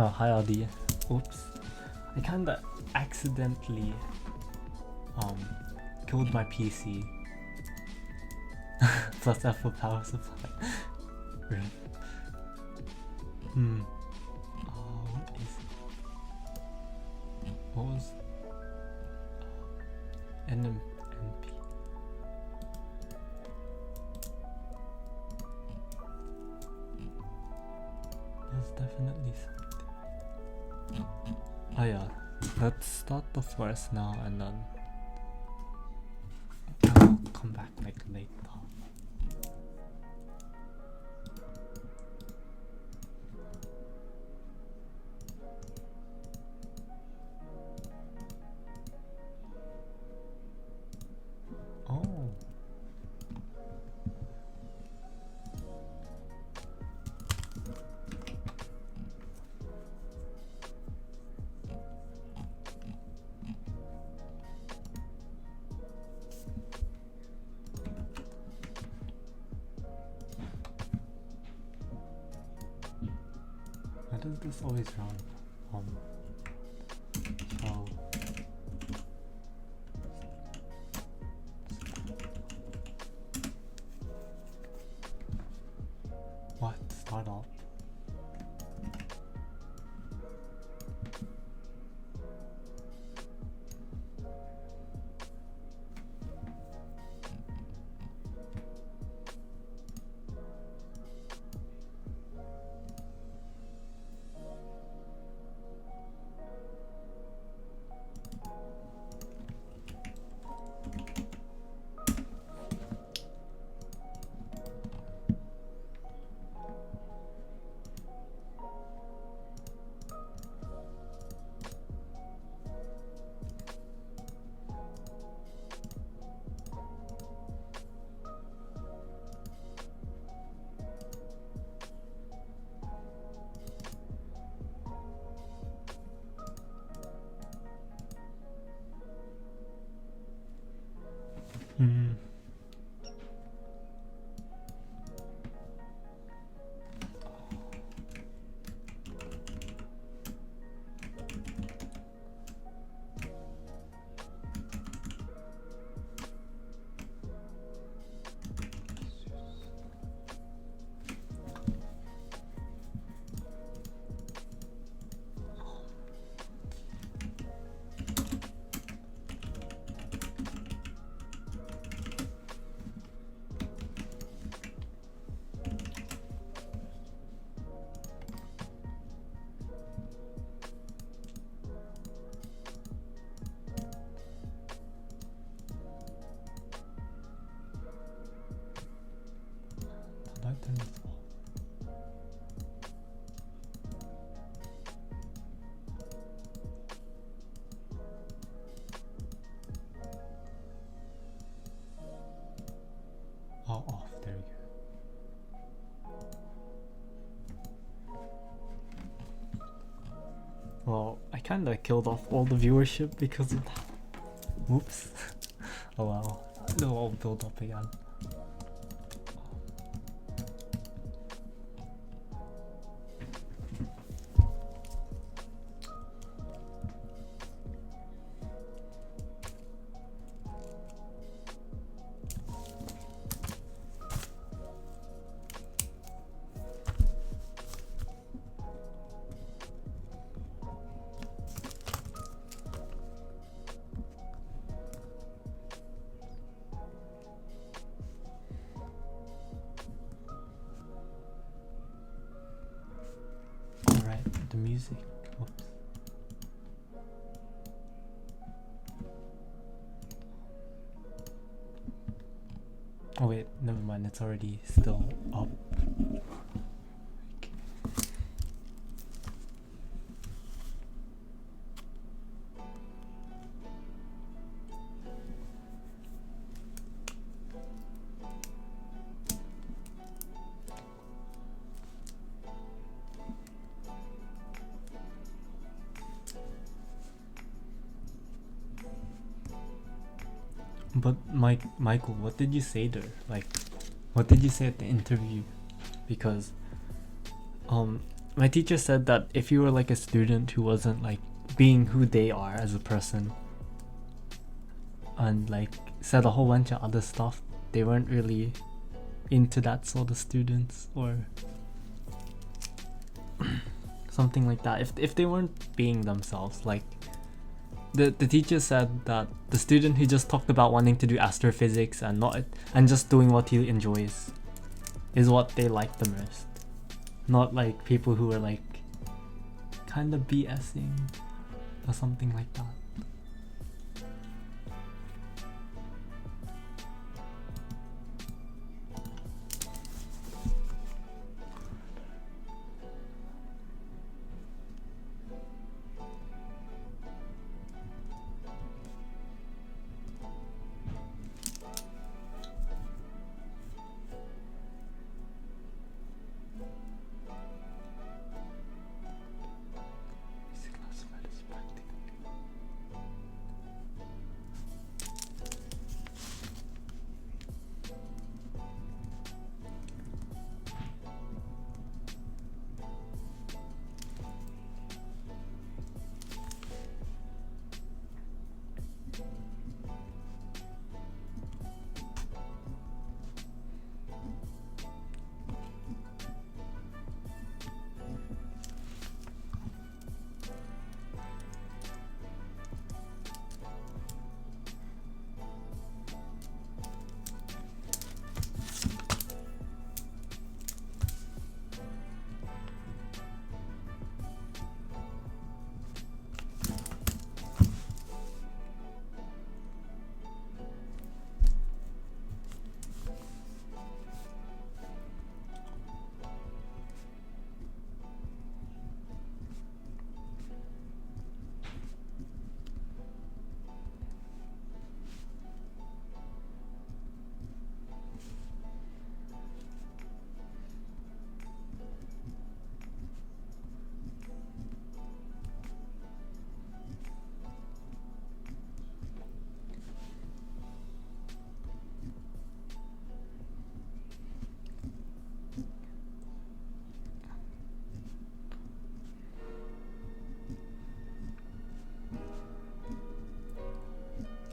Oh, hi Audi. Oops. I kinda accidentally killed my PC. Plus F for power supply. Right. What is it? What was NMP? There's definitely something. Oh yeah, let's start the first now and then I'll come back like later. Oh. Why does this always run? So what? Start up. Oh, off. There we go. Well, I kinda killed off all the viewership because of that. Whoops. Oh well. It'll all build up again. The music. Oops. Oh wait, never mind, it's already still up. Okay. But Michael, what did you say there? Like, what did you say at the interview? Because when my teacher said that if you were like a student who wasn't like being who they are as a person and like said a whole bunch of other stuff, they weren't really into that sort of students or something like that. If they weren't being themselves, like the teacher said that the student who just talked about wanting to do astrophysics and just doing what he enjoys is what they like the most. Not like people who are like kind of BSing or something like that.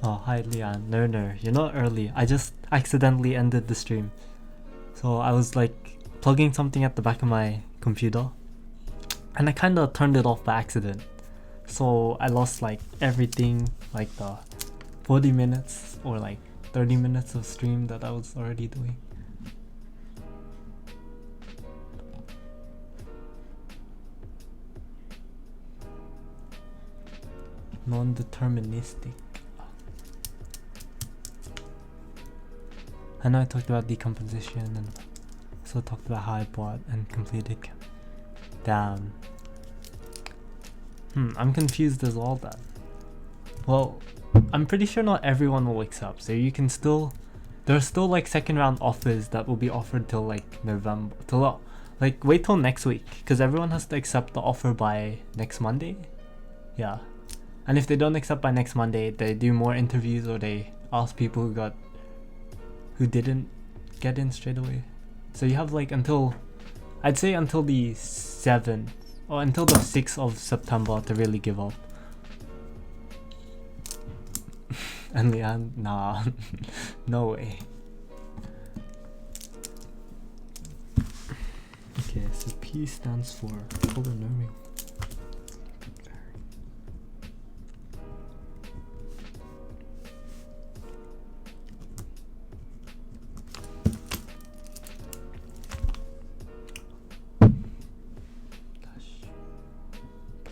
Oh, hi Leon. No, you're not early. I just accidentally ended the stream. So I was like plugging something at the back of my computer and I kind of turned it off by accident. So I lost like everything, like the 40 minutes or like 30 minutes of stream that I was already doing. Non-deterministic. I know I talked about decomposition and also talked about how I bought and completed. Damn. I'm confused as well then. Well, I'm pretty sure not everyone will accept, so you can still... There's still like second round offers that will be offered till like November. Like wait till next week, because everyone has to accept the offer by next Monday. Yeah. And if they don't accept by next Monday, they do more interviews or they ask people who didn't get in straight away. So you have like until, I'd say until the 7th or until the 6th of September to really give up. And Leanne, nah, no way. Okay, so P stands for polynomial.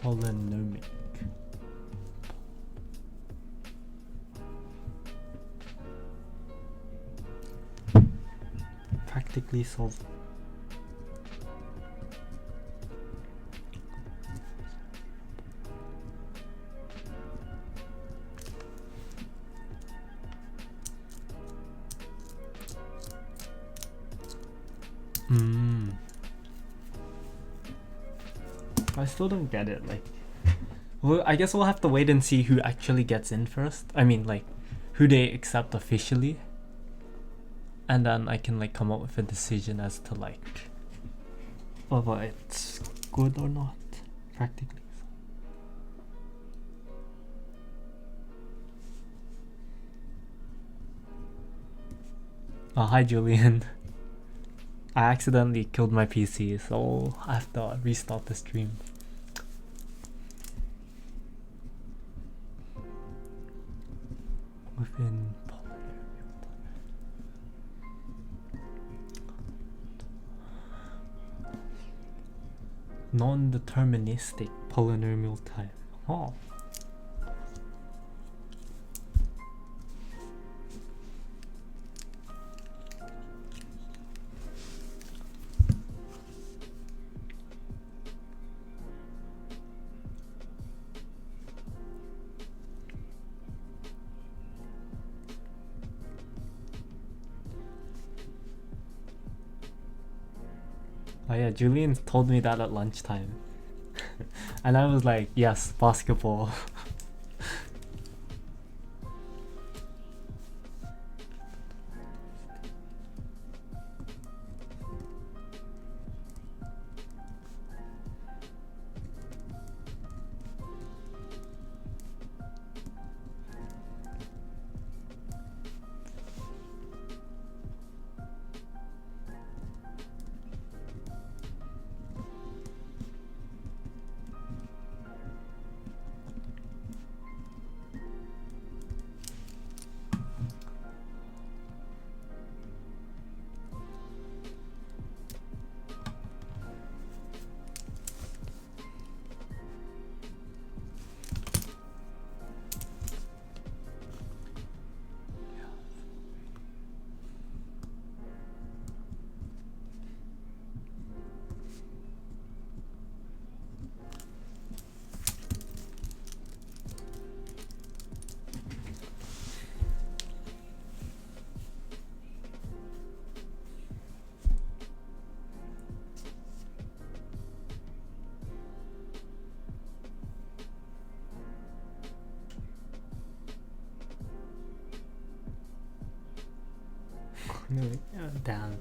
Polynomic. Practically solved. I still don't get it. Like, well, I guess we'll have to wait and see who actually gets in first. I mean, like, who they accept officially, and then I can like come up with a decision as to like whether it's good or not, practically. Oh, hi Julian. I accidentally killed my PC, so I have to restart the stream. Within non-deterministic polynomial type. Oh. Oh yeah, Julian told me that at lunchtime. And I was like, yes, basketball. Damn.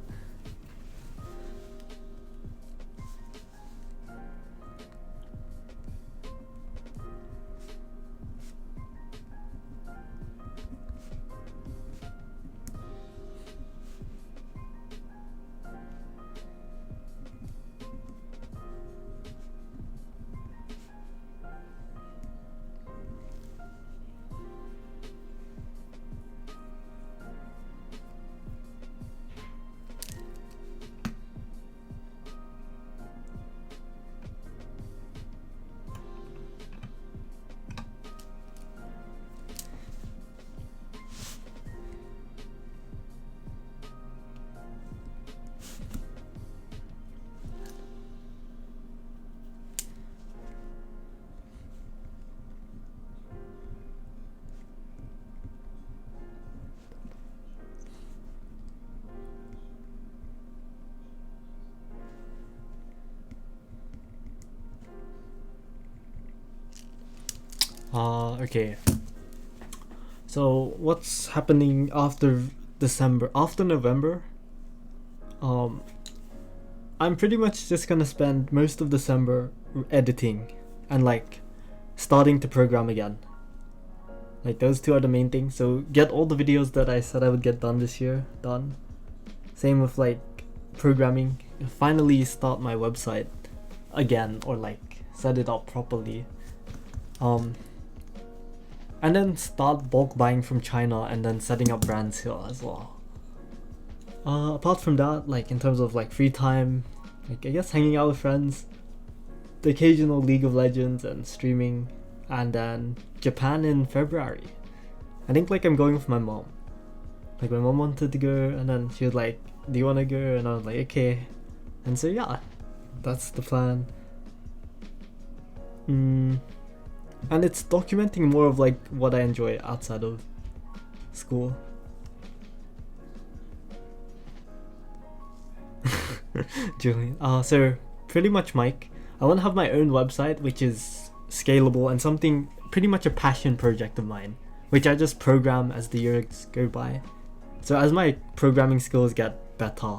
Okay. So what's happening after December? After November? I'm pretty much just gonna spend most of December editing and like starting to program again. Like those two are the main things. So get all the videos that I said I would get done this year done. Same with like programming. Finally start my website again, or like set it up properly. And then start bulk buying from China and then setting up brands here as well. Apart from that, like in terms of like free time, like I guess hanging out with friends, the occasional League of Legends and streaming, and then Japan in February. I think like I'm going with my mom. Like my mom wanted to go, and then she was like, do you want to go? And I was like, okay. And so yeah, that's the plan. And it's documenting more of like what I enjoy outside of school. Julian. So pretty much Mike, I want to have my own website which is scalable and something pretty much a passion project of mine, which I just program as the years go by. So as my programming skills get better,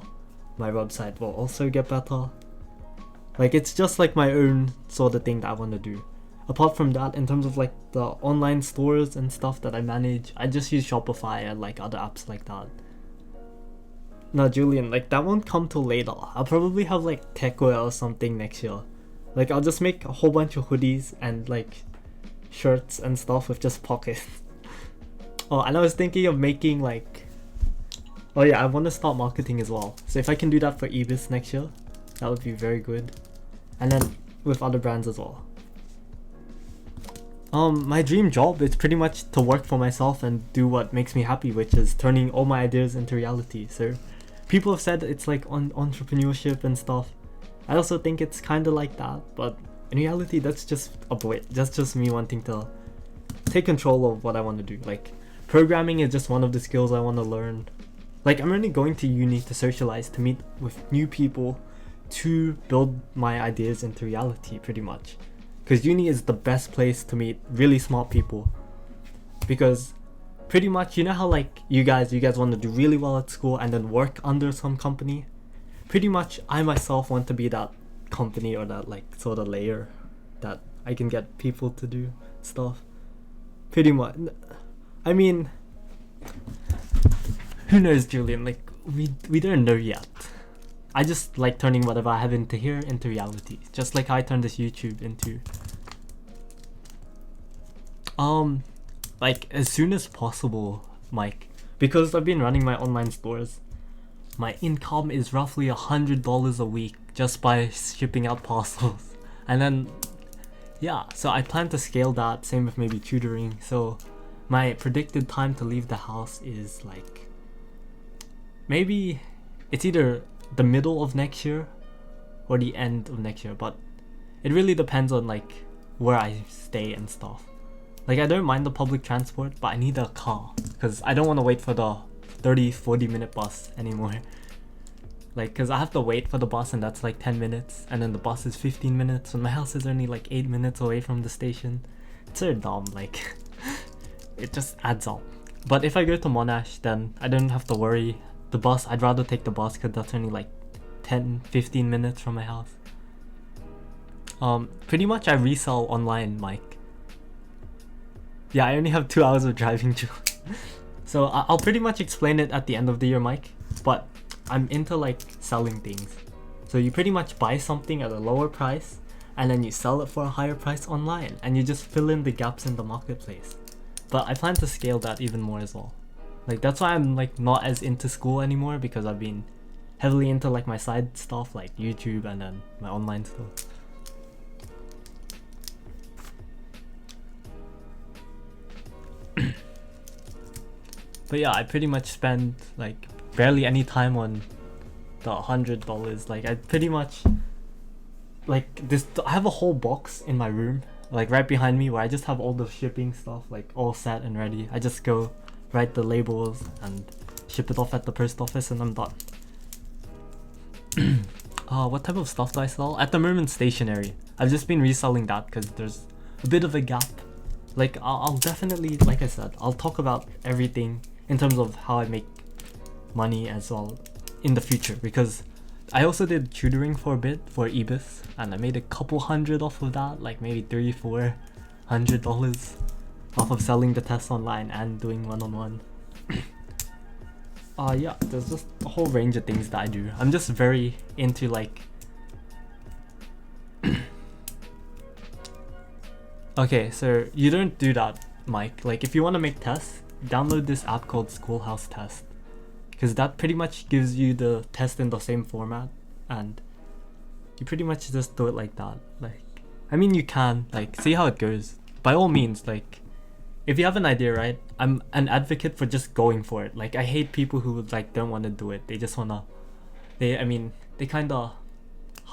my website will also get better. Like it's just like my own sort of thing that I want to do. Apart from that, in terms of like the online stores and stuff that I manage, I just use Shopify and like other apps like that. No, Julian, like that won't come till later. I'll probably have like techwear or something next year. Like I'll just make a whole bunch of hoodies and like shirts and stuff with just pockets. Oh, and I was thinking of making like, oh yeah, I want to start marketing as well. So if I can do that for EBSS next year, that would be very good. And then with other brands as well. My dream job is pretty much to work for myself and do what makes me happy, which is turning all my ideas into reality. So people have said it's like on entrepreneurship and stuff. I also think it's kind of like that, but in reality that's just that's just me wanting to take control of what I want to do. Like programming is just one of the skills I want to learn. Like I'm only going to uni to socialize, to meet with new people, to build my ideas into reality pretty much. Because uni is the best place to meet really smart people. Because pretty much, you know how like you guys want to do really well at school and then work under some company? Pretty much I myself want to be that company or that like sort of layer that I can get people to do stuff. Pretty much. I mean, who knows, Julian? Like we don't know yet. I just like turning whatever I have into here into reality. Just like I turned this YouTube into. Like as soon as possible, Mike. Because I've been running my online stores. My income is roughly $100 a week just by shipping out parcels. And then, yeah, so I plan to scale that, same with maybe tutoring. So my predicted time to leave the house is like, maybe it's either the middle of next year or the end of next year, but it really depends on like where I stay and stuff. Like I don't mind the public transport, but I need a car because I don't want to wait for the 30-40 minute bus anymore. Like because I have to wait for the bus and that's like 10 minutes and then the bus is 15 minutes and my house is only like 8 minutes away from the station. It's so dumb, like it just adds up. But if I go to Monash, then I don't have to worry. The bus, I'd rather take the bus because that's only like 10-15 minutes from my house. Pretty much I resell online, Mike. Yeah, I only have 2 hours of driving to. So I'll pretty much explain it at the end of the year, Mike. But I'm into like selling things. So you pretty much buy something at a lower price and then you sell it for a higher price online and you just fill in the gaps in the marketplace. But I plan to scale that even more as well. Like that's why I'm like not as into school anymore, because I've been heavily into like my side stuff like YouTube and then my online stuff. But yeah, I pretty much spend like barely any time on the $100. Like I pretty much like this. I have a whole box in my room, like right behind me, where I just have all the shipping stuff like all set and ready. I just go write the labels and ship it off at the post office and I'm done. What type of stuff do I sell? At the moment, stationery. I've just been reselling that because there's a bit of a gap. Like I'll definitely, like I said, I'll talk about everything in terms of how I make money as well in the future, because I also did tutoring for a bit for EBSS and I made a couple hundred off of that, like maybe $300-400 off of selling the tests online and doing one-on-one. Yeah, there's just a whole range of things that I do. I'm just very into like okay, so you don't do that, Mike. Like if you want to make tests, download this app called Schoolhouse Test, because that pretty much gives you the test in the same format and you pretty much just do it like that. Like I mean, you can like see how it goes by all means. Like if you have an idea, right, I'm an advocate for just going for it. Like I hate people who like don't want to do it. They just wanna they kind of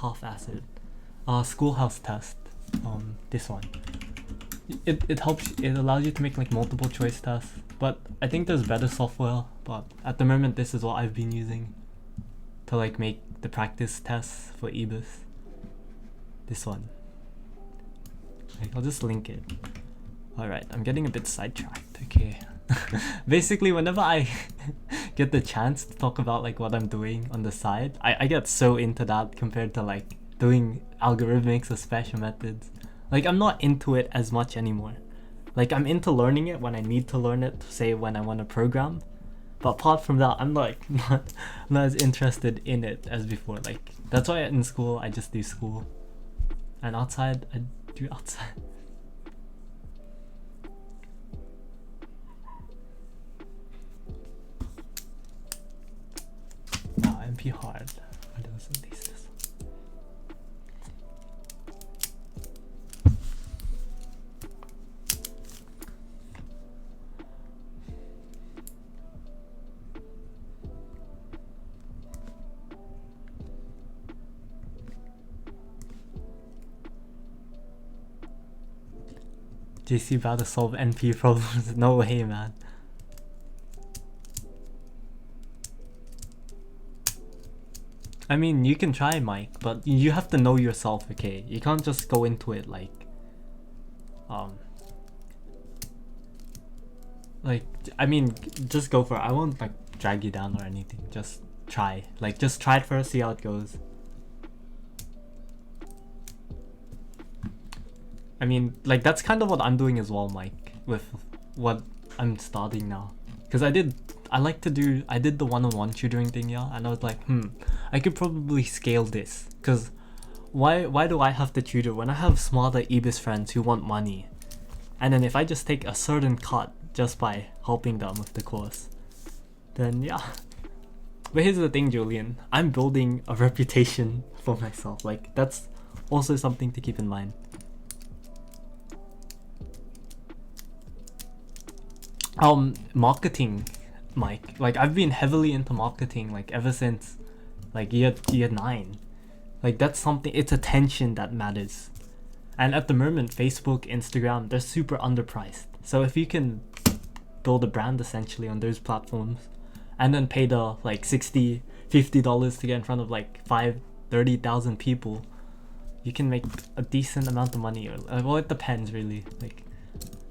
half-ass it. Schoolhouse Test, this one, it helps, it allows you to make like multiple choice tests, but I think there's better software, but at the moment this is what I've been using to like make the practice tests for EBSS. This one, like, I'll just link it. Alright, I'm getting a bit sidetracked, okay. Basically, whenever I get the chance to talk about like what I'm doing on the side, I get so into that compared to like doing algorithmics or special methods. Like, I'm not into it as much anymore. Like, I'm into learning it when I need to learn it, say when I want to program. But apart from that, I'm like not as interested in it as before. Like, that's why in school I just do school, and outside I do outside. Now MP hard. What else are these? JC about to solve NP problems? No way, man. I mean, you can try, Mike, but you have to know yourself, okay? You can't just go into it like, I mean, just go for it. I won't like drag you down or anything. Just try. Like, just try it first, see how it goes. I mean, like, that's kind of what I'm doing as well, Mike, with what I'm starting now. Because I did the one-on-one tutoring thing, yeah, and I was like, I could probably scale this. Because why do I have to tutor when I have smarter EBSS friends who want money? And then if I just take a certain cut just by helping them with the course, then yeah. But here's the thing, Julian. I'm building a reputation for myself. Like, that's also something to keep in mind. Marketing, Mike. Like, I've been heavily into marketing like ever since like year 9. Like, that's something, it's attention that matters. And at the moment, Facebook, Instagram, they're super underpriced. So if you can build a brand essentially on those platforms and then pay the like $60-$50 to get in front of like 30,000 people, you can make a decent amount of money. Or well, it depends really. Like,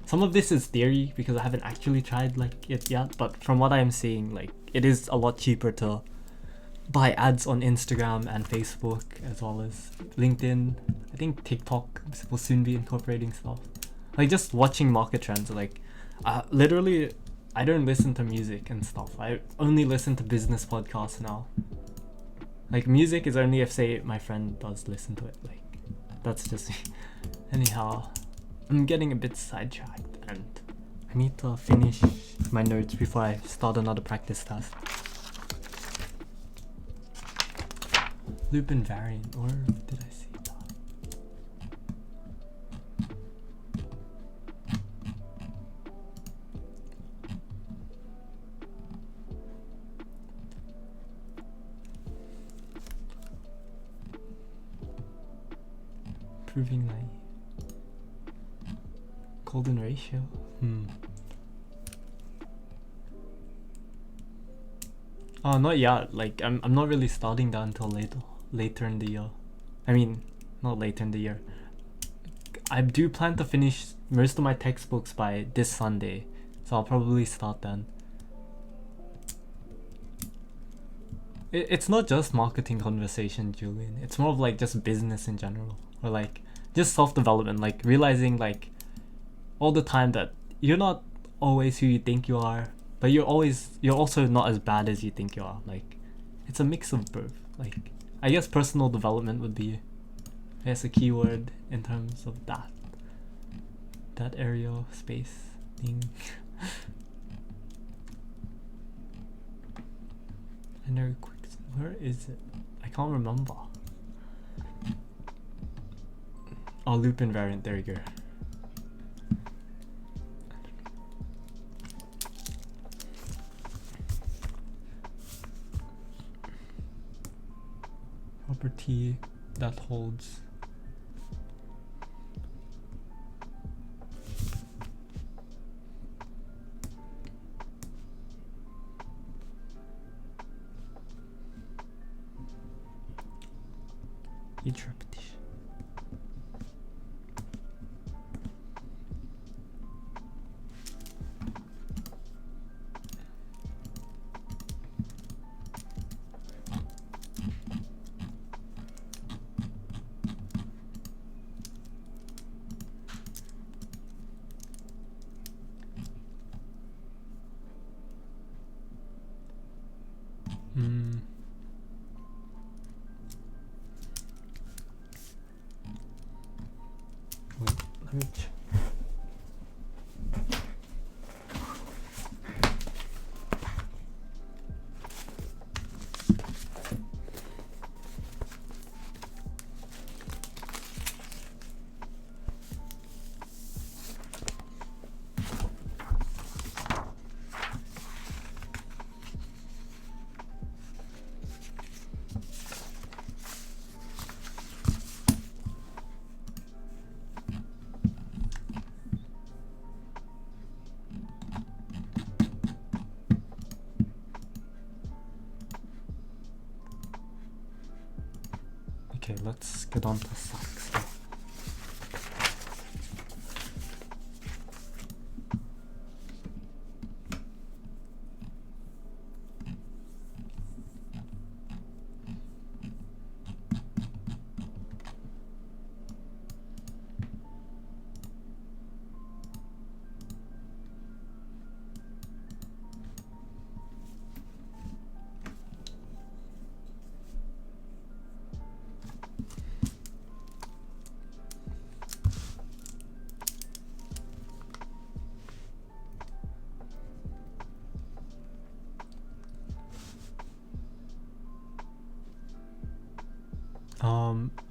some of this is theory because I haven't actually tried like it yet, but from what I'm seeing, like, it is a lot cheaper to buy ads on Instagram and Facebook as well as LinkedIn. I think TikTok will soon be incorporating stuff. Like, just watching market trends. Like, literally, I don't listen to music and stuff. I only listen to business podcasts now. Like, music is only if, say, my friend does listen to it. Like, that's just me. Anyhow, I'm getting a bit sidetracked and I need to finish my notes before I start another practice task. Loop invariant, or did I see that? Proving naive. Golden ratio? Oh, not yet. Like, I'm not really starting that until later in the year. I mean, not later in the year. I do plan to finish most of my textbooks by this Sunday, so I'll probably start then. It's not just marketing conversation, Julian. It's more of like just business in general, or like just self-development, like realizing like all the time that you're not always who you think you are, but you're also not as bad as you think you are. Like, it's a mix of both. Like, I guess personal development would be, I guess, a keyword in terms of that area of space thing. I know, quick, where is it? I can't remember. Oh, loop invariant, there you go. Property that holds each repetition. Let me check. Okay, let's get on to socks now.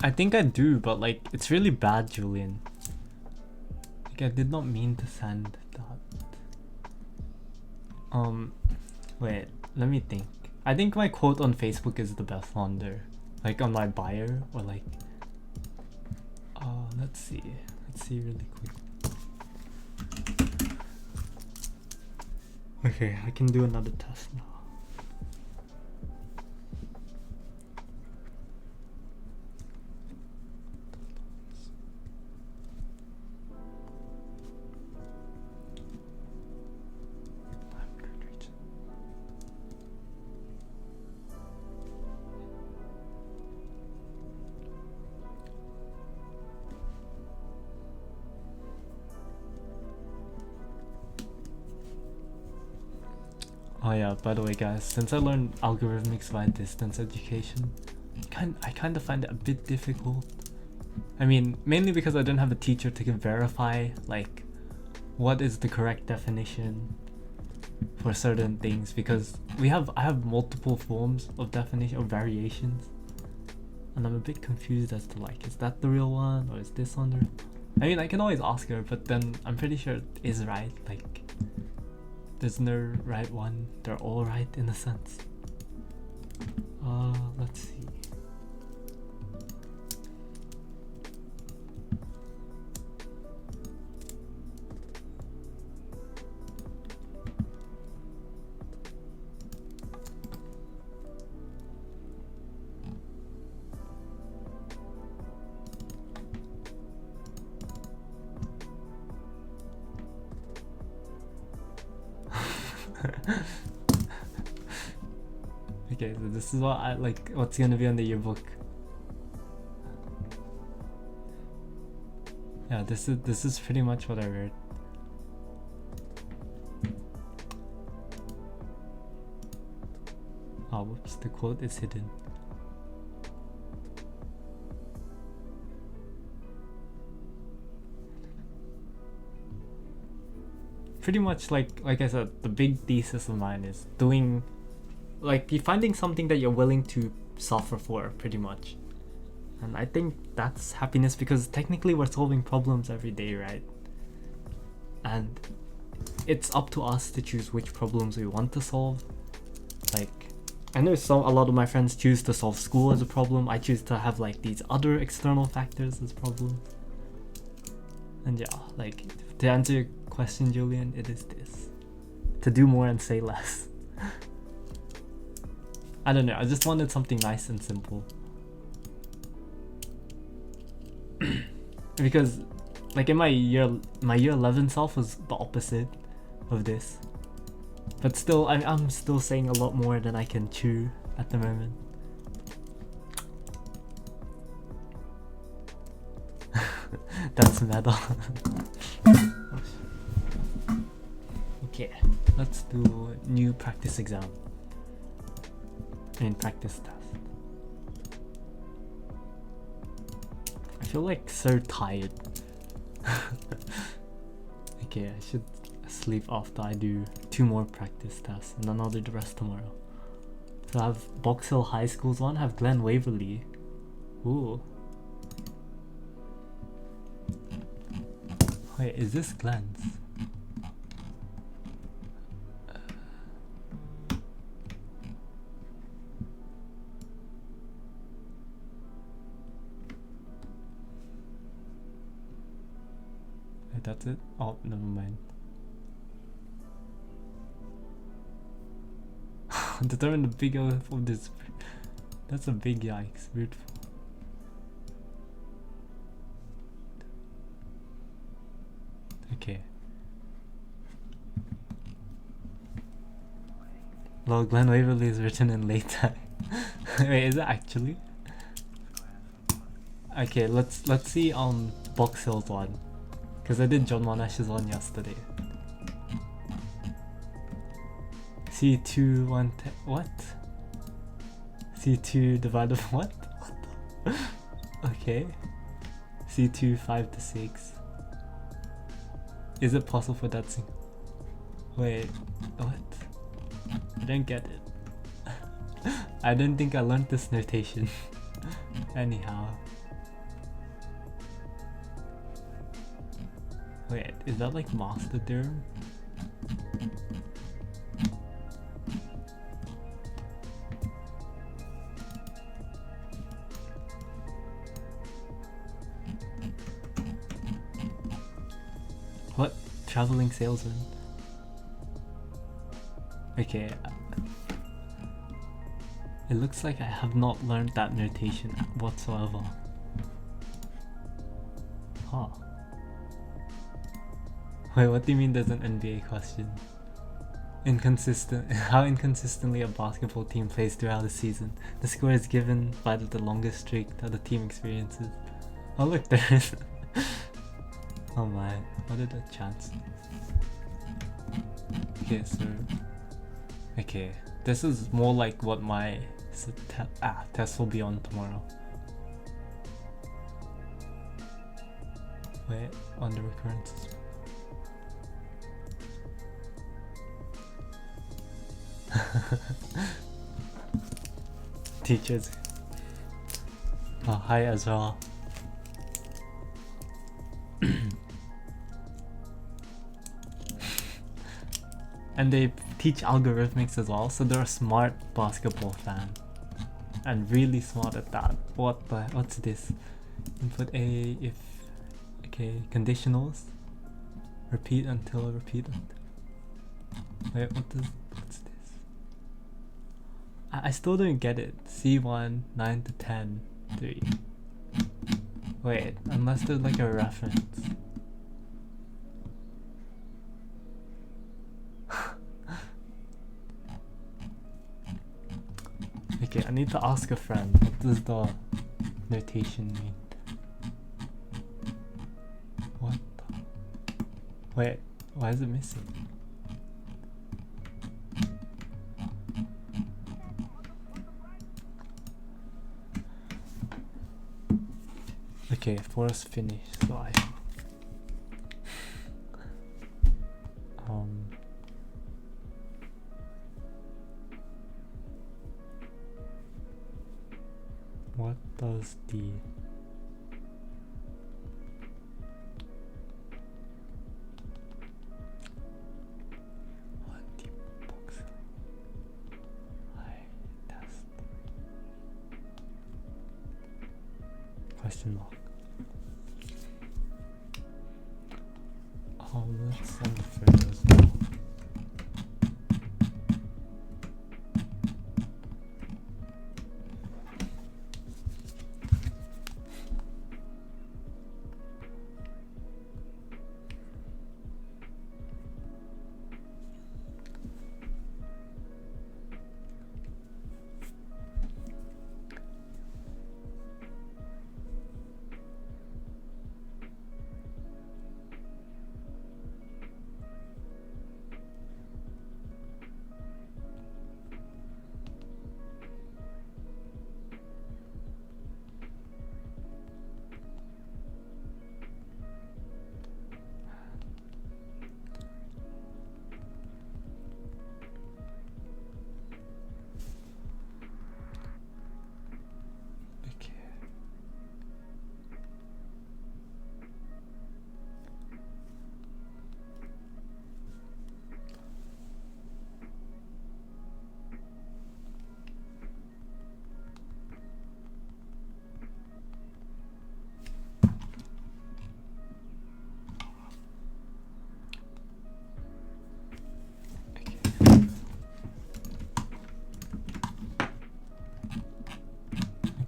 I think I do, but like it's really bad, Julian. Like I did not mean to send that. Wait, let me think. I think my quote on Facebook is the best one there. Like on my bio or like let's see really quick. Okay, I can do another test now. Oh yeah, by the way guys, since I learned algorithmics via distance education, I kind of find it a bit difficult. I mean, mainly because I didn't have a teacher to verify like what is the correct definition for certain things, because I have multiple forms of definition or variations, and I'm a bit confused as to like, is that the real one or is this one the... I mean, I can always ask her, but then I'm pretty sure it is right. Like, there's no right one. They're all right in a sense. Let's see. Okay, so this is what I like. What's gonna be on the yearbook? Yeah, this is pretty much what I read. Oh, whoops! The quote is hidden. Pretty much like I said, the big thesis of mine is doing, like, finding something that you're willing to suffer for, pretty much. And I think that's happiness, because technically we're solving problems every day, right? And it's up to us to choose which problems we want to solve. Like, I know a lot of my friends choose to solve school as a problem. I choose to have like these other external factors as problems. And yeah, like, to answer your question, Julian, it is this: to do more and say less. I don't know, I just wanted something nice and simple. Because like in my year 11 self was the opposite of this. But still, I'm still saying a lot more than I can chew at the moment. That's meta. Okay, let's do a new practice exam. Practice test. I feel like so tired. Okay, I should sleep after I do 2 more practice tests and then I'll do the rest tomorrow. So I have Box Hill High School's one, I have Glen Waverley. Ooh. Wait, is this Glen's? Wait, that's it? Oh, never mind. Determine the big of this. That's a big yikes. Beautiful. Okay. Lol, Glen Waverley is written in late time. Wait, is it actually? Okay, let's see Box Hill's one, because I did John Monash's one yesterday. C2 1 what? C2 divided by what? What the? Okay. C2 5 to 6. Is it possible for that thing? Wait, what? I don't get it. I don't think I learned this notation. Anyhow. Wait, is that like master theorem? What? Traveling salesman? Okay. It looks like I have not learned that notation whatsoever. Huh. Wait, what do you mean there's an NBA question? Inconsistent. How inconsistently a basketball team plays throughout the season. The score is given by the longest streak that the team experiences. Oh look, there is. Oh my, what are the chances? Okay, so... Okay, this is more like what my test will be on tomorrow. Wait, on the recurrences. Teachers. Oh, hi as well. And they teach algorithmics as well, so they're a smart basketball fan. And really smart at that. What's this? Input A if... Okay, conditionals. Repeat until repeated. Wait, what's this? I still don't get it. C1, 9 to 10, 3. Wait, unless there's like a reference. Okay, I need to ask a friend. What does the notation mean? What the? Wait, why is it missing? Okay, force finish. So I what does the box I test question mark? Let's send the photos now.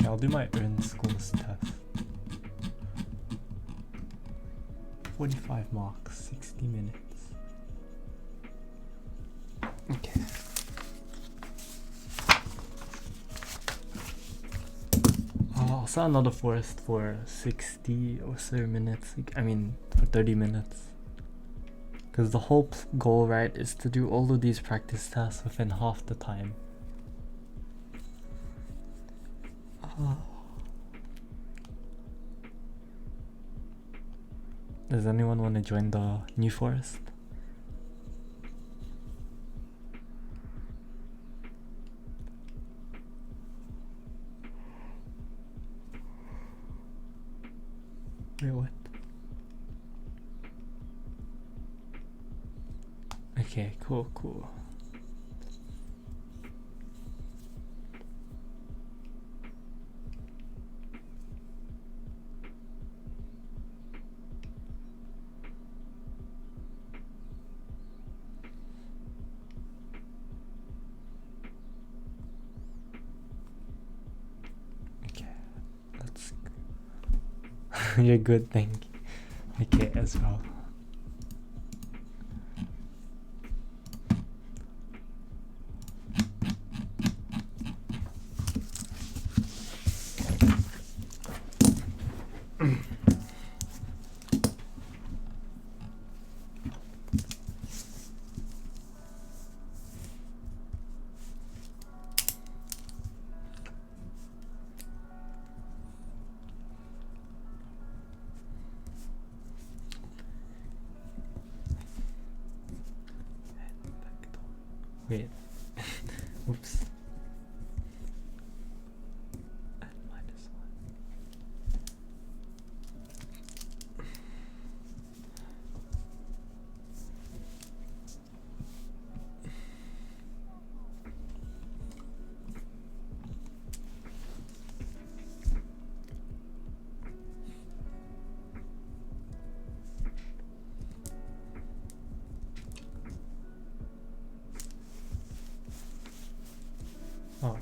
Okay, I'll do my own school's test. 45 marks, 60 minutes. Okay. I'll set another forest for 60 or so minutes. I mean, for 30 minutes. Because the whole goal, right, is to do all of these practice tasks within half the time. Does anyone want to join the new forest? Wait, what? Okay, cool. Okay, let's go. You're good, thank you. Okay, as well. Wait. Oops. Oh.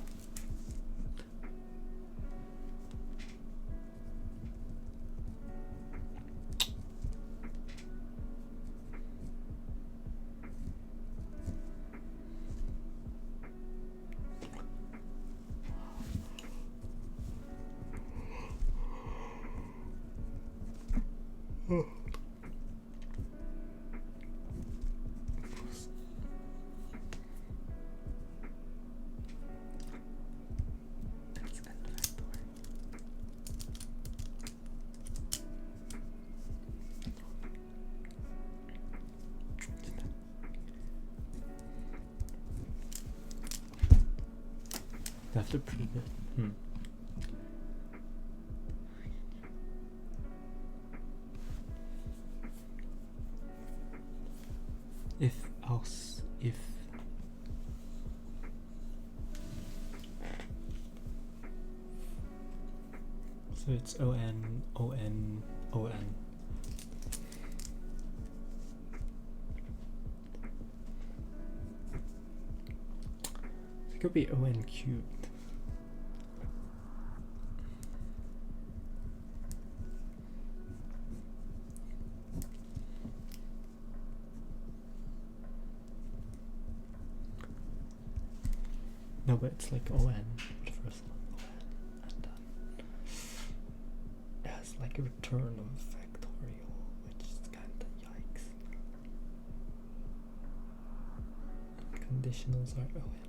I have to prove it. If else, if so it's O-N, O-N, O-N. It could be O-N cubed. No, but it's like O-N, the first one, O-N, and then it has like a return of factorial, which is kinda yikes. And conditionals are O-N.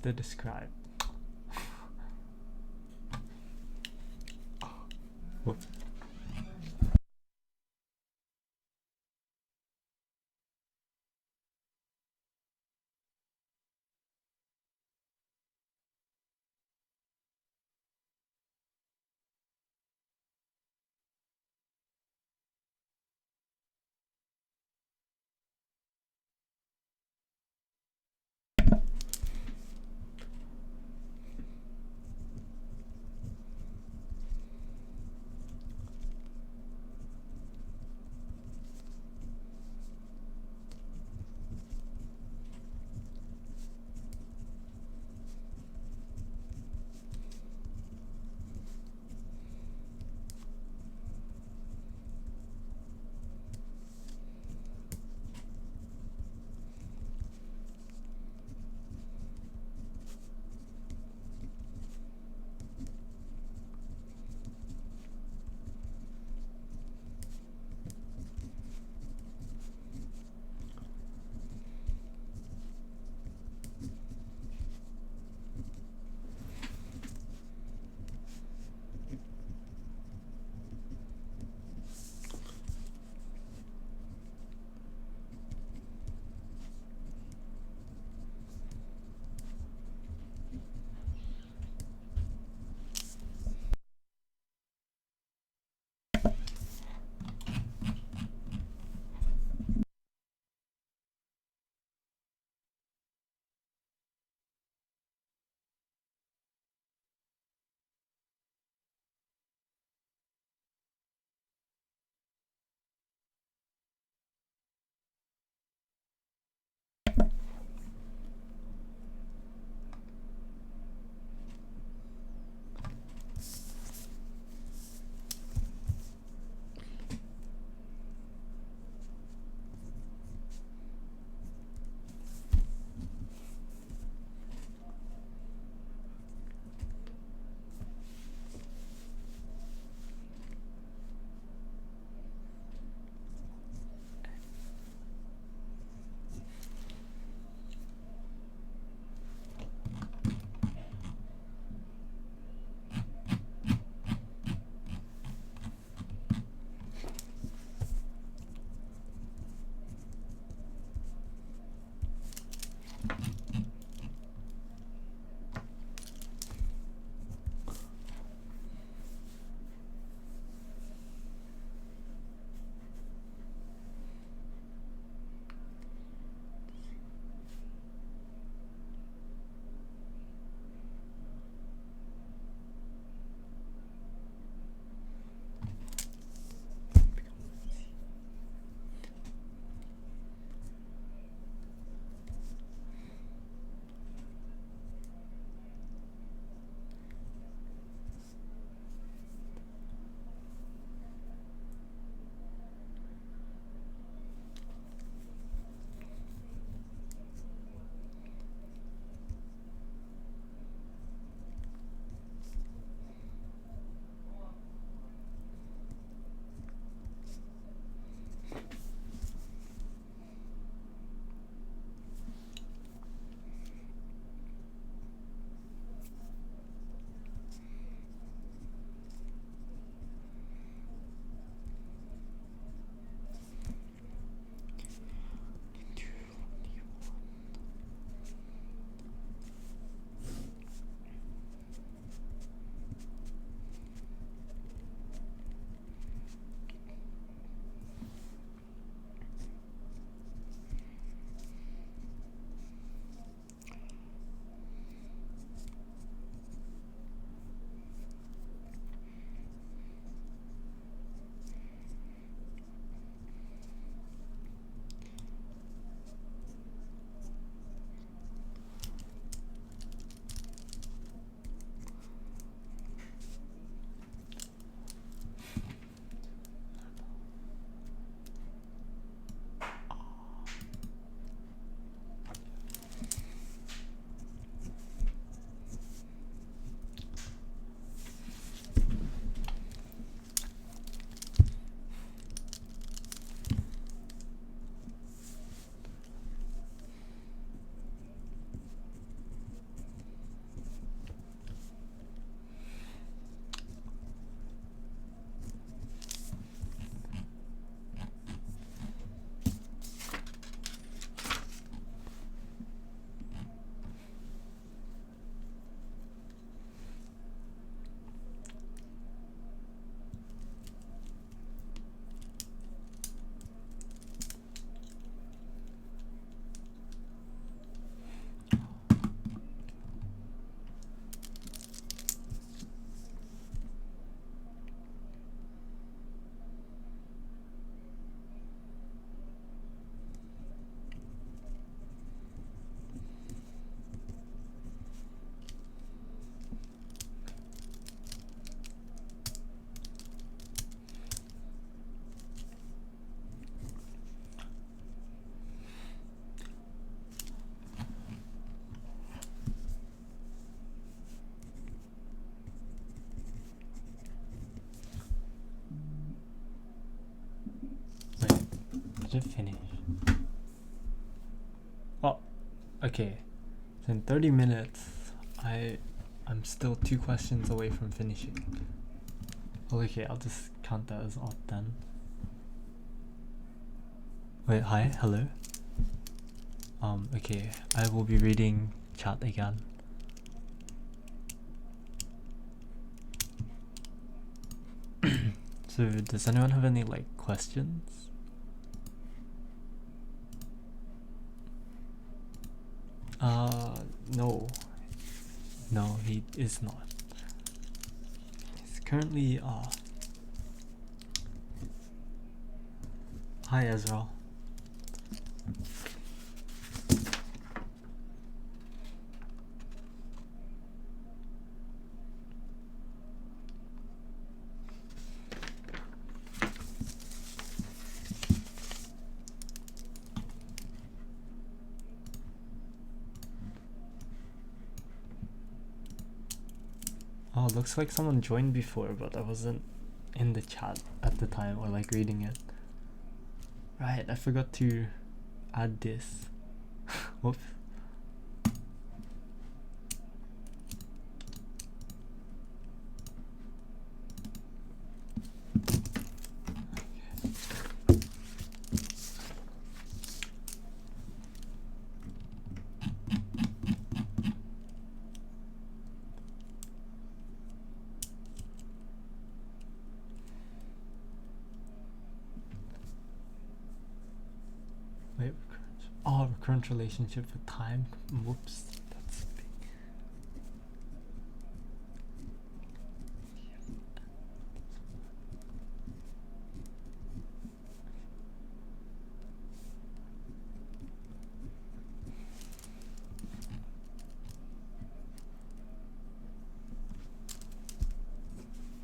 to describe. Whoops. did it finish? Oh, okay. So in 30 minutes, I'm still 2 questions away from finishing. Well, okay, I'll just count that as odd then. Wait, hi, hello. Okay, I will be reading chat again. So, does anyone have any like questions? No. No, he is not. He's currently Hi Ezra. Oh, looks like someone joined before, but I wasn't in the chat at the time or like reading it. Right, I forgot to add this. Whoops. Wait, recurrent relationship with time. Whoops, that's big.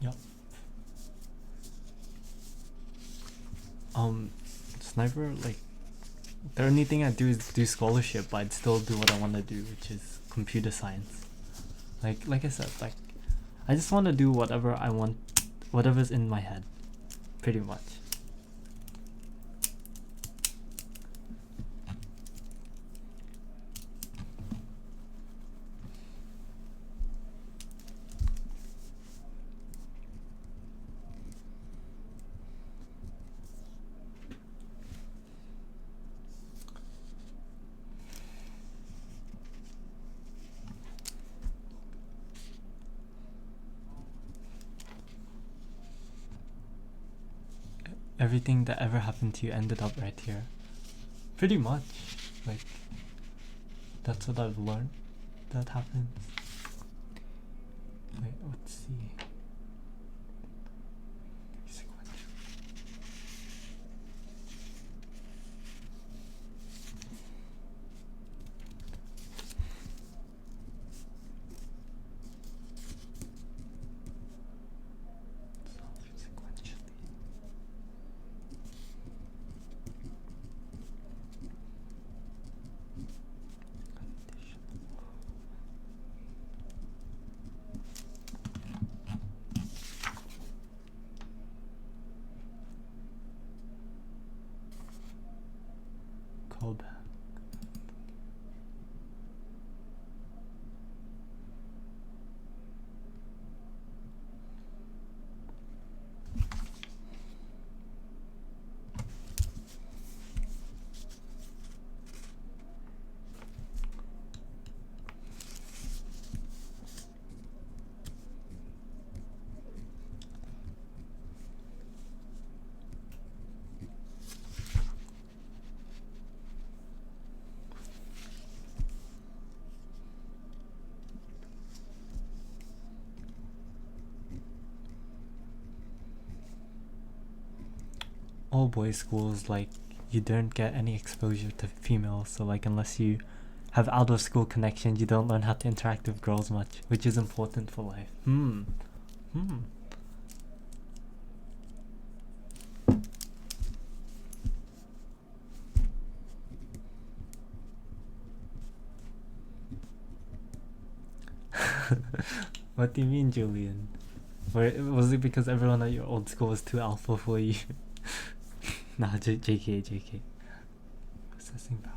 Yep. Sniper, like, the only thing I do is do scholarship, but I'd still do what I want to do, which is computer science. Like I said, like, I just want to do whatever I want, whatever's in my head, pretty much. Everything that ever happened to you ended up right here. Pretty much. Like, that's what I've learned that happens. Wait, let's see. Callback. All boys schools, like, you don't get any exposure to females, so like unless you have out of school connections, you don't learn how to interact with girls much, which is important for life. What do you mean, Julian? Was it because everyone at your old school was too alpha for you? Nah, JK. Processing power.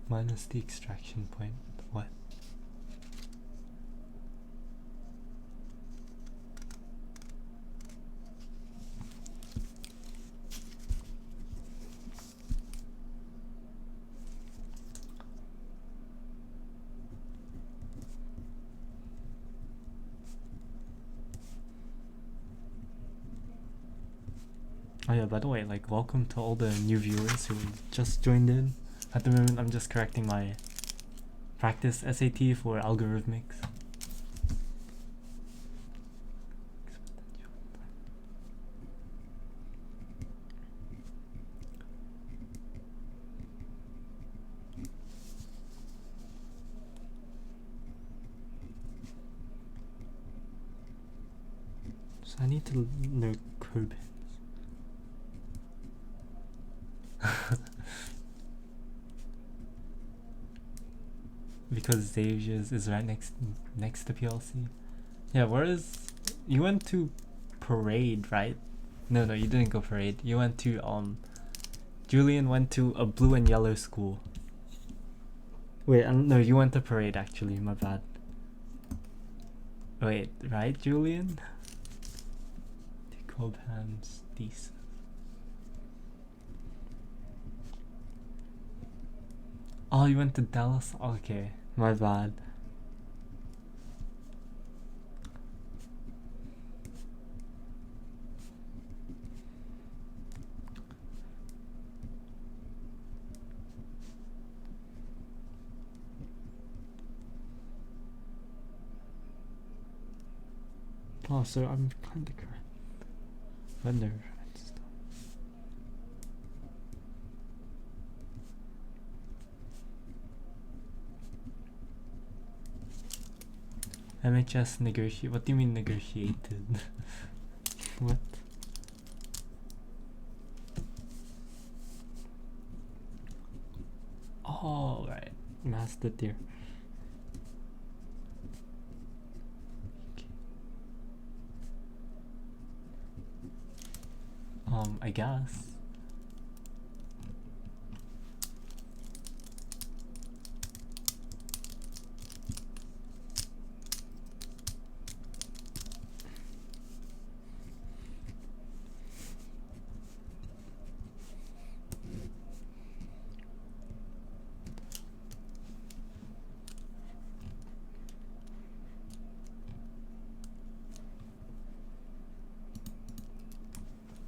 Minus the extraction point. What? Oh yeah, by the way, like, welcome to all the new viewers who just joined in. At the moment, I'm just correcting my practice SAT for algorithmics. So I need to know code pins. Because Xavier's is right next to PLC. Yeah, whereas you went to Parade, right? No, you didn't go Parade. You went to Julian went to a blue and yellow school. Wait, no, you went to Parade actually, my bad. Wait, right, Julian? Cobham's thesis. Oh, you went to Dallas? Okay, my bad. Oh, so I'm kind of correct. But no, MHS negotiate. What do you mean negotiated? What? Oh, right. Master tier. I guess.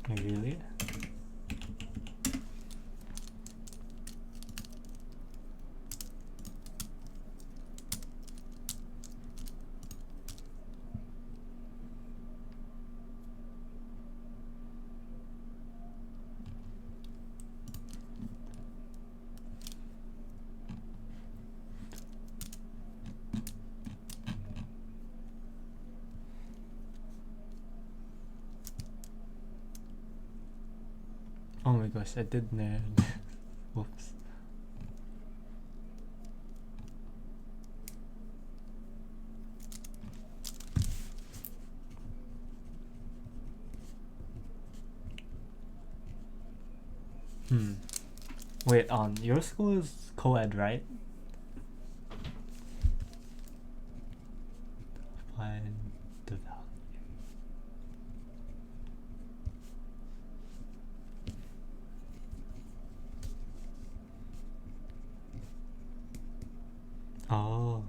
Really? Oh my gosh, I did nerd. Whoops. Wait, your school is co-ed, right? Oh.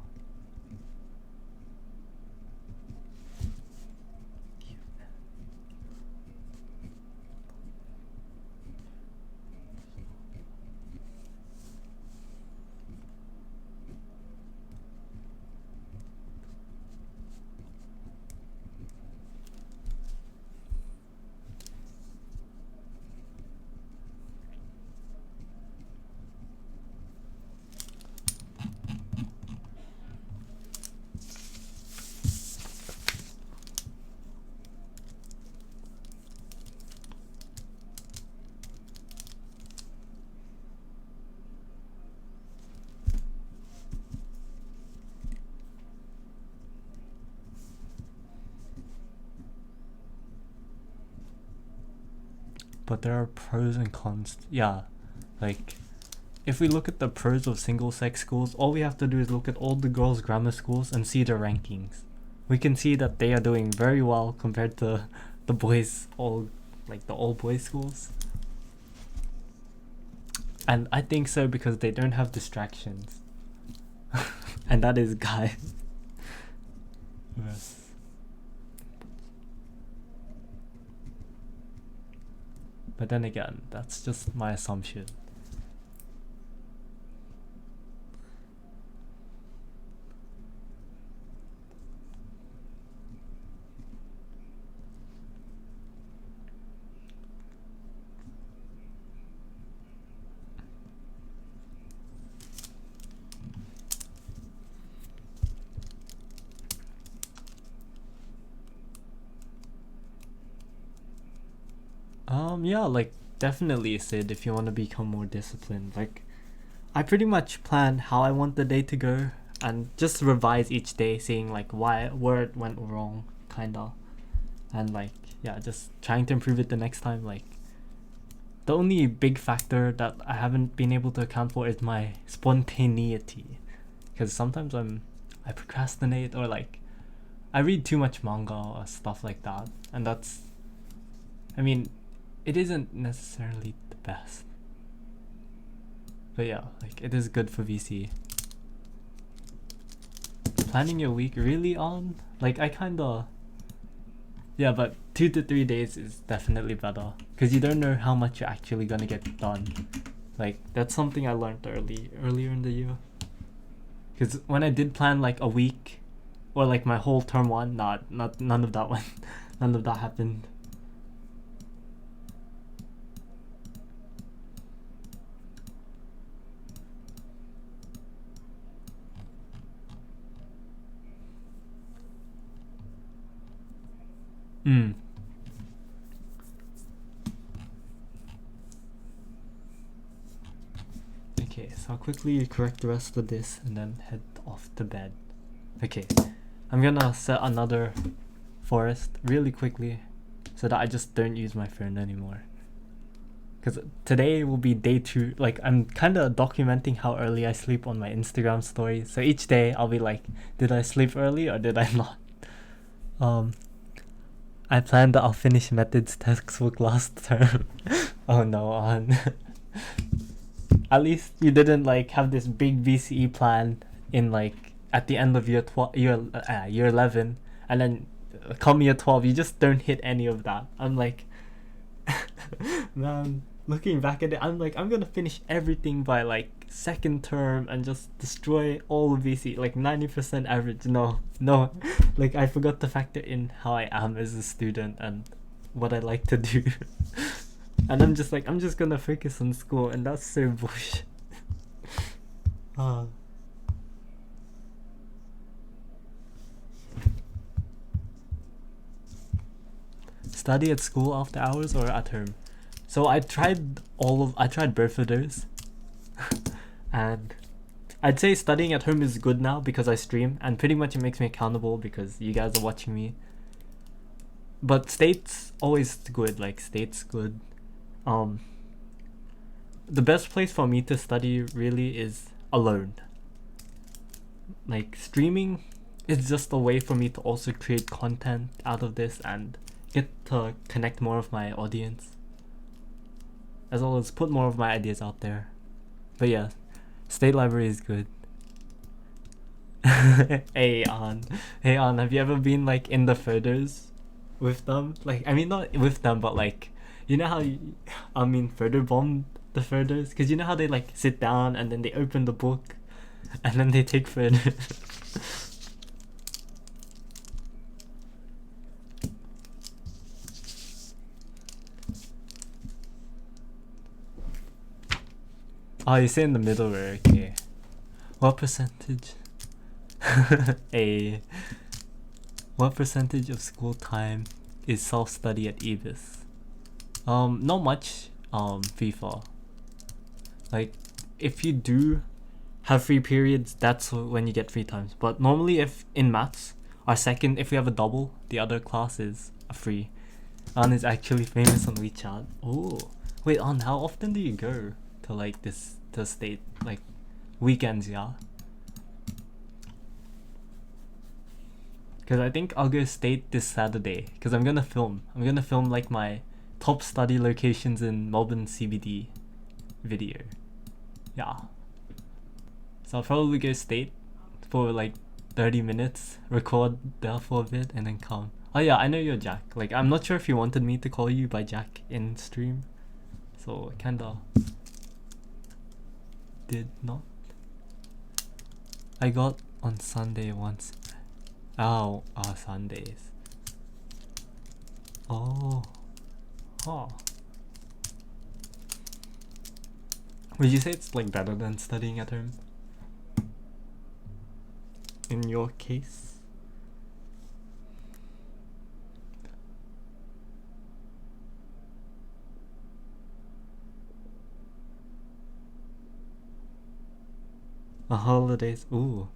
But there are pros and cons. Yeah, like if we look at the pros of single-sex schools, all we have to do is look at all the girls' grammar schools and see their rankings. We can see that they are doing very well compared to the boys, the all-boys schools. And I think so because they don't have distractions. And that is guys. Yes. But then again, that's just my assumption. Yeah, like definitely Sid, if you want to become more disciplined. Like I pretty much plan how I want the day to go and just revise each day, seeing like where it went wrong, kinda. And like yeah, just trying to improve it the next time. Like the only big factor that I haven't been able to account for is my spontaneity. Because sometimes I procrastinate, or like I read too much manga or stuff like that, and that's, I mean, it isn't necessarily the best, but yeah, like it is good for VC. Planning your week really on, like I kinda, yeah, but 2 to 3 days is definitely better because you don't know how much you're actually gonna get done. Like that's something I learned earlier in the year. Because when I did plan like a week or like my whole term one, none of that went, none of that happened. Okay, so I'll quickly correct the rest of this and then head off to bed. Okay, I'm gonna set another forest really quickly so that I just don't use my phone anymore. Because today will be day 2. Like I'm kind of documenting how early I sleep on my Instagram story. So each day I'll be like, did I sleep early or did I not? I plan that I'll finish methods textbook last term. Oh no, on. At least you didn't like have this big VCE plan in like at the end of year 11, and then come year 12 you just don't hit any of that. I'm like, man, looking back at it, I'm like, I'm gonna finish everything by like second term and just destroy all of VCE, like 90% average. No, like I forgot to factor in how I am as a student and what I like to do. And I'm just like, I'm just gonna focus on school, and that's so bullshit. Study at school after hours or at home? So I tried both of those. And I'd say studying at home is good now because I stream, and pretty much it makes me accountable because you guys are watching me. But state's always good, like state's good. The best place for me to study really is alone. Like streaming is just a way for me to also create content out of this and get to connect more of my audience, as well as put more of my ideas out there. But yeah, state library is good. Hey on, hey on. Have you ever been like in the photos with them? Like, I mean, not with them, but like, you know how I mean, photo bomb the photos, because you know how they like sit down and then they open the book, and then they take photos. Oh, you say in the middle row. Okay. What percentage? A. What percentage of school time is self-study at EBSS? Not much. FIFA. Like, if you do have free periods, that's when you get free times. But normally, if in maths, our second, if we have a double, the other class is a free. An is actually famous on WeChat. Oh, wait, An, how often do you go to like this to state, like weekends? Yeah. Because I think I'll go state this Saturday. Because I'm gonna film. I'm gonna film like my top study locations in Melbourne CBD video. Yeah. So I'll probably go state for like 30 minutes, record there for a bit, and then come. Oh yeah, I know you're Jack. Like, I'm not sure if you wanted me to call you by Jack in stream. So I kinda did not. I got on Sunday once. Oh, Sundays. Oh. Huh. Would you say it's like better than studying at home? In your case? Holidays, ooh.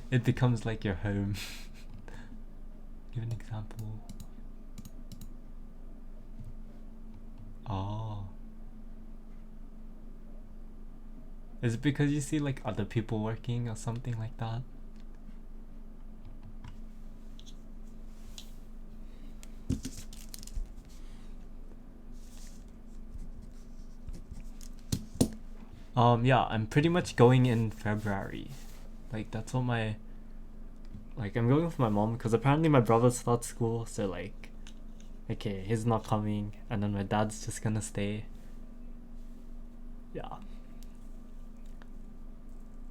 It becomes like your home. Give an example. Oh. Is it because you see like other people working or something like that? Yeah, I'm pretty much going in February. Like, that's what my, like, I'm going with my mom because apparently my brother starts school, so like, okay, he's not coming, and then my dad's just gonna stay. Yeah.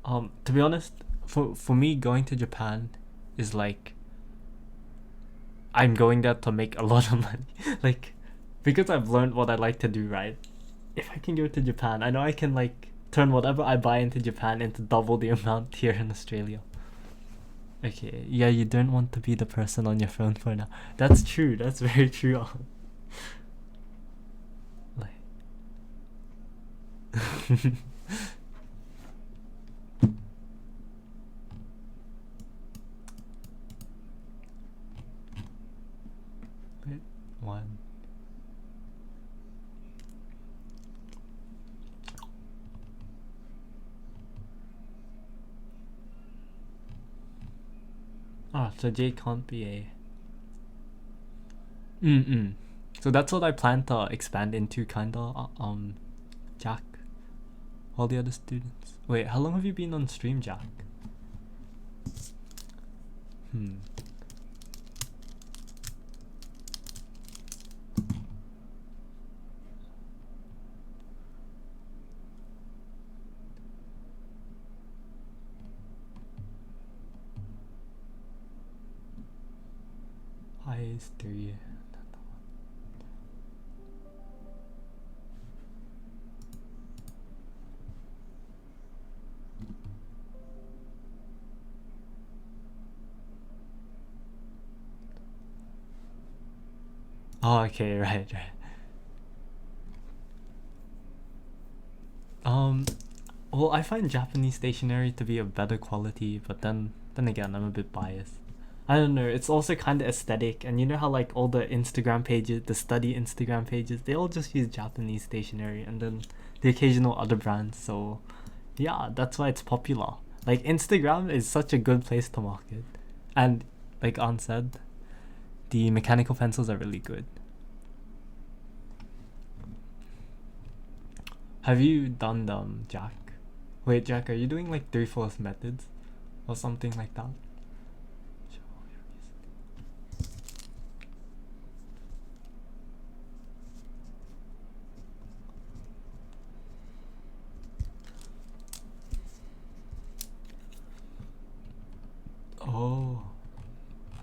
To be honest, for me, going to Japan is like, I'm going there to make a lot of money. Like, because I've learned what I like to do, right? If I can go to Japan, I know I can like turn whatever I buy into Japan into double the amount here in Australia. Okay, yeah, you don't want to be the person on your phone for now. That's true, that's very true. Like, wait, one. So J can't be a. So that's what I plan to expand into, kinda. Jack. All the other students. Wait, how long have you been on stream, Jack? Highest 3. Oh, okay, right. Well, I find Japanese stationery to be of better quality, but then again, I'm a bit biased. I don't know, it's also kind of aesthetic, and you know how like all the Instagram pages, the study Instagram pages, they all just use Japanese stationery, and then the occasional other brands, so yeah, that's why it's popular. Like, Instagram is such a good place to market, and like An said, the mechanical pencils are really good. Have you done them, Jack? Wait, Jack, are you doing like 3/4 methods? or something like that. Oh,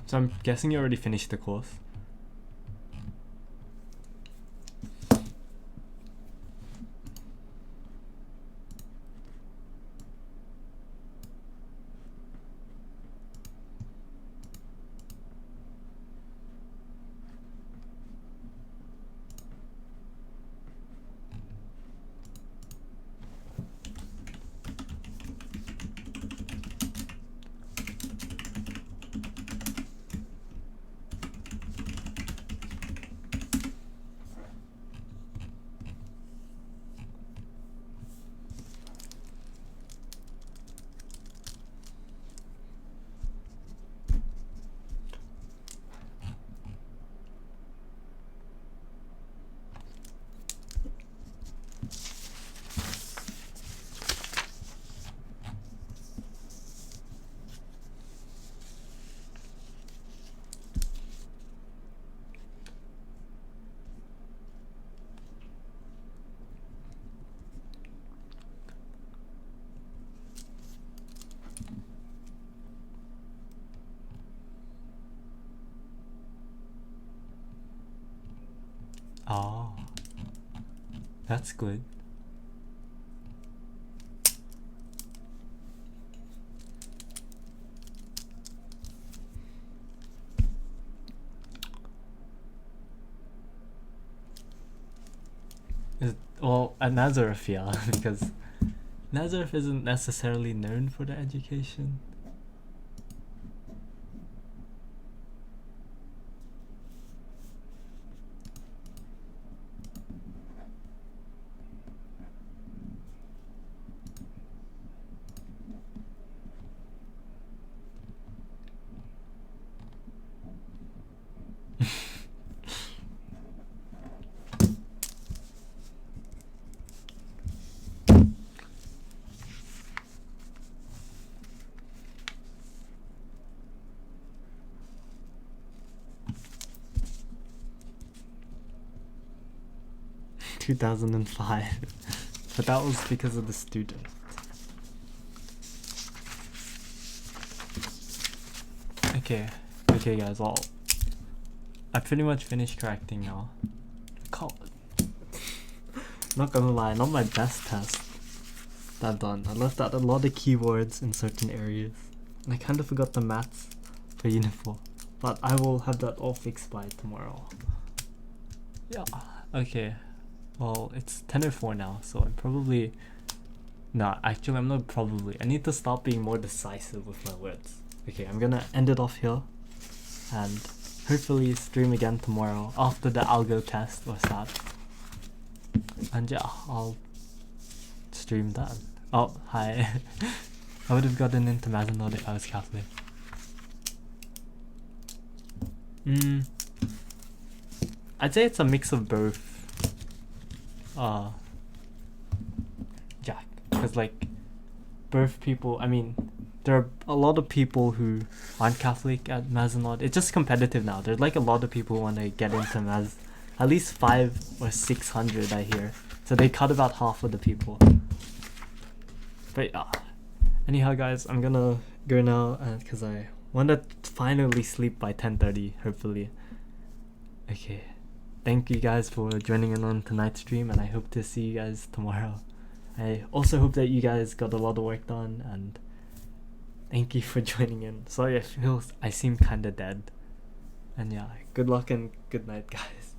so I'm guessing you already finished the course. Oh, that's good. Well, at Nazareth, yeah, because Nazareth isn't necessarily known for their education. Two 2005, but that was because of the student. Okay guys, well, I pretty much finished correcting now. Not gonna lie, not my best test that I've done. I left out a lot of keywords in certain areas, and I kind of forgot the maths for Unit 4, but I will have that all fixed by tomorrow. Yeah, okay. Well, it's 10:04 now, so I'm probably... No, actually I'm not probably. I need to stop being more decisive with my words. Okay, I'm gonna end it off here, and hopefully stream again tomorrow after the algo test or SAT. And yeah, I'll stream that. Oh, hi. I would have gotten into Mazenod if I was Catholic. I'd say it's a mix of both. Jack, because like both people, I mean, there are a lot of people who aren't Catholic at Mazenod. It's just competitive now. There's like a lot of people who want to get into Maz, at least 500 or 600 I hear, so they cut about half of the people. But anyhow guys, I'm gonna go now because I want to finally sleep by 10:30 hopefully. Okay, thank you guys for joining in on tonight's stream, and I hope to see you guys tomorrow. I also hope that you guys got a lot of work done, and thank you for joining in. Sorry I seem kinda dead. And yeah, good luck and good night guys.